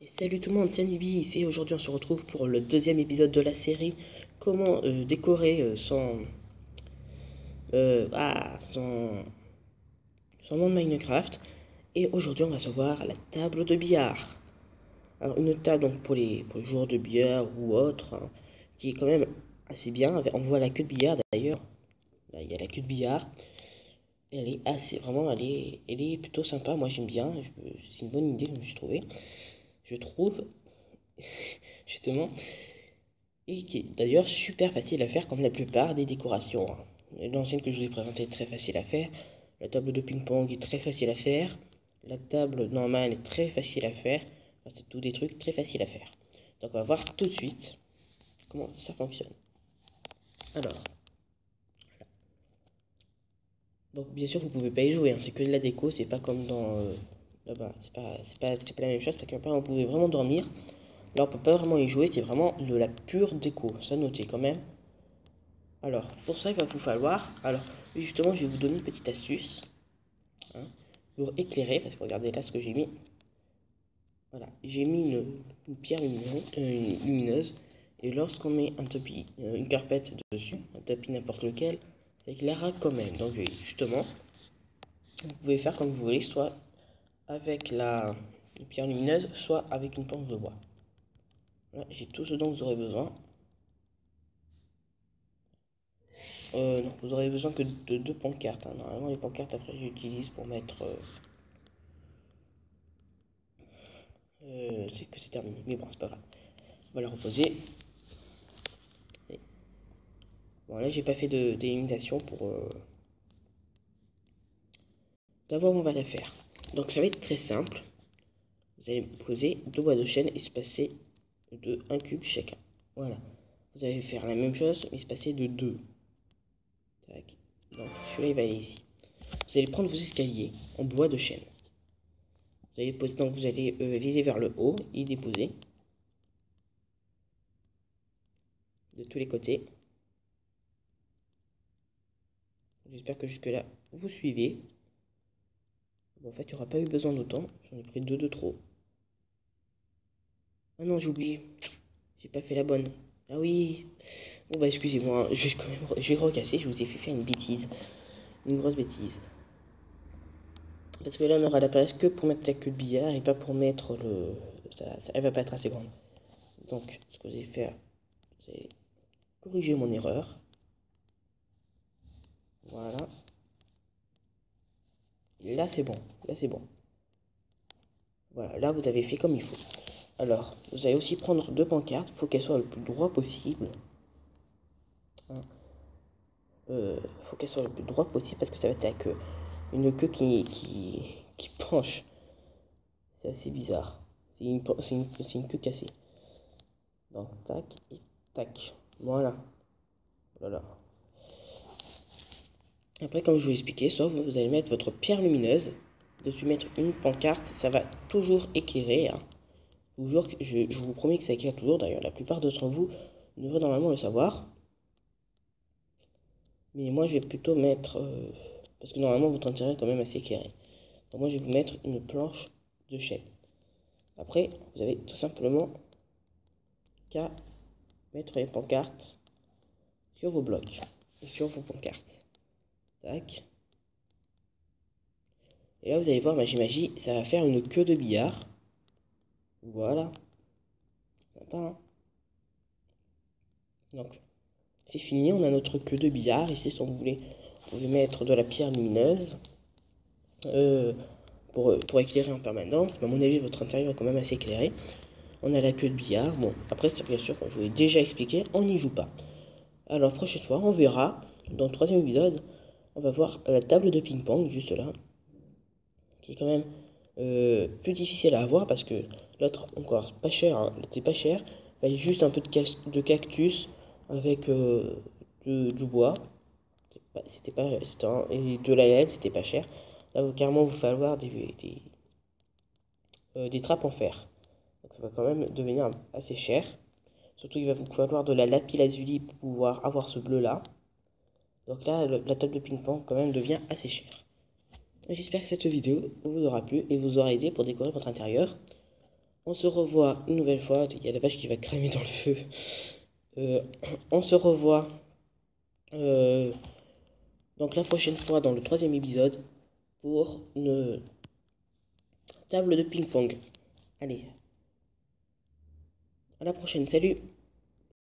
Et salut tout le monde, c'est Nubis et aujourd'hui on se retrouve pour le deuxième épisode de la série comment décorer son monde Minecraft. Et aujourd'hui on va se voir la table de billard. Alors une table donc pour les joueurs de billard ou autres, hein, qui est quand même assez bien. On voit la queue de billard d'ailleurs. Là il y a la queue de billard. Elle est assez, vraiment elle est plutôt sympa, moi j'aime bien. C'est une bonne idée que je me suis trouvé. Je trouve justement. Et qui est d'ailleurs super facile à faire comme la plupart des décorations, hein. L'ancienne que je vous ai présentée est très facile à faire. La table de ping-pong est très facile à faire. La table normale est très facile à faire. Enfin, c'est tous des trucs très faciles à faire. Donc on va voir tout de suite comment ça fonctionne. Alors, donc bien sûr vous pouvez pas y jouer, hein. C'est que de la déco, c'est pas comme dans là-bas. C'est pas la même chose parce que vous pouvez vraiment dormir. Là on peut pas vraiment y jouer, c'est vraiment de la pure déco. Ça notez quand même. Alors, pour ça, il va vous falloir. Alors, justement, je vais vous donner une petite astuce, hein, pour éclairer, parce que regardez là ce que j'ai mis. Voilà, j'ai mis une pierre lumineuse, et lorsqu'on met un tapis, une carpette dessus, un tapis n'importe lequel, ça éclairera quand même. Donc, justement, vous pouvez faire comme vous voulez, soit avec la pierre lumineuse, soit avec une planche de bois. Voilà, j'ai tout ce dont vous aurez besoin. Non, vous aurez besoin que de deux pancartes, hein. Normalement, les pancartes, après, j'utilise pour mettre. C'est que c'est terminé, mais bon, c'est pas grave. On va la reposer. Et bon, là, j'ai pas fait de délimitation pour savoir où on va la faire. Donc, ça va être très simple. Vous allez poser deux bois de chêne espacés de un cube chacun. Voilà. Vous allez faire la même chose, mais espacé de 2. Tac. Donc, celui-là, il va aller ici. Vous allez prendre vos escaliers en bois de chêne. Vous allez poser, donc vous allez viser vers le haut et déposer de tous les côtés. J'espère que jusque-là, vous suivez. Bon, en fait, il n'y aura pas eu besoin d'autant. J'en ai pris deux de trop. Ah non, j'ai oublié. J'ai pas fait la bonne. Ah oui. Bon bah excusez-moi, je vais recasser, je vous ai fait faire une bêtise. Une grosse bêtise. Parce que là, on aura la place que pour mettre la queue de billard et pas pour mettre le... elle va pas être assez grande. Donc, ce que vous allez faire, vous allez corriger mon erreur. Voilà. Là, c'est bon. Là, c'est bon. Voilà, là, vous avez fait comme il faut. Alors, vous allez aussi prendre deux pancartes. Il faut qu'elles soient le plus droit possible. Hein. Faut qu'elle soit le plus droite possible parce que ça va être la queue. Une queue qui penche. C'est assez bizarre. C'est une queue cassée. Donc, tac et tac. Voilà. Voilà. Après, comme je vous l'ai expliqué, soit vous allez mettre votre pierre lumineuse, dessus mettre une pancarte, ça va toujours éclairer, hein. Je vous promets que ça éclaire toujours. D'ailleurs, la plupart d'entre vous devraient normalement le savoir. Mais moi, je vais plutôt mettre... parce que normalement, votre intérieur est quand même assez éclairé. Donc moi, je vais vous mettre une planche de chêne. Après, vous avez tout simplement qu'à mettre les pancartes sur vos blocs et sur vos pancartes. Tac. Et là, vous allez voir, magie, ça va faire une queue de billard. Voilà. Sympa, hein. Donc, c'est fini, on a notre queue de billard. Ici, si vous voulez, vous pouvez mettre de la pierre lumineuse pour éclairer en permanence. Mais à mon avis, votre intérieur est quand même assez éclairé. On a la queue de billard. Bon, après, bien sûr, comme je vous l'ai déjà expliqué, on n'y joue pas. Alors, prochaine fois, on verra, dans le troisième épisode, on va voir la table de ping-pong, juste là, qui est quand même plus difficile à avoir parce que l'autre, encore pas cher, hein, c'était pas cher, il fallait juste un peu de cactus avec du bois, et de la laine, c'était pas cher. Là, il va carrément vous falloir des trappes en fer. Donc, ça va quand même devenir assez cher. Surtout, il va vous falloir de la lapis-lazuli pour pouvoir avoir ce bleu-là. Donc là, la table de ping-pong quand même devient assez chère. J'espère que cette vidéo vous aura plu et vous aura aidé pour décorer votre intérieur. On se revoit une nouvelle fois. Il y a la vache qui va cramer dans le feu. On se revoit donc la prochaine fois dans le 3e épisode pour une table de ping-pong. Allez, à la prochaine, salut!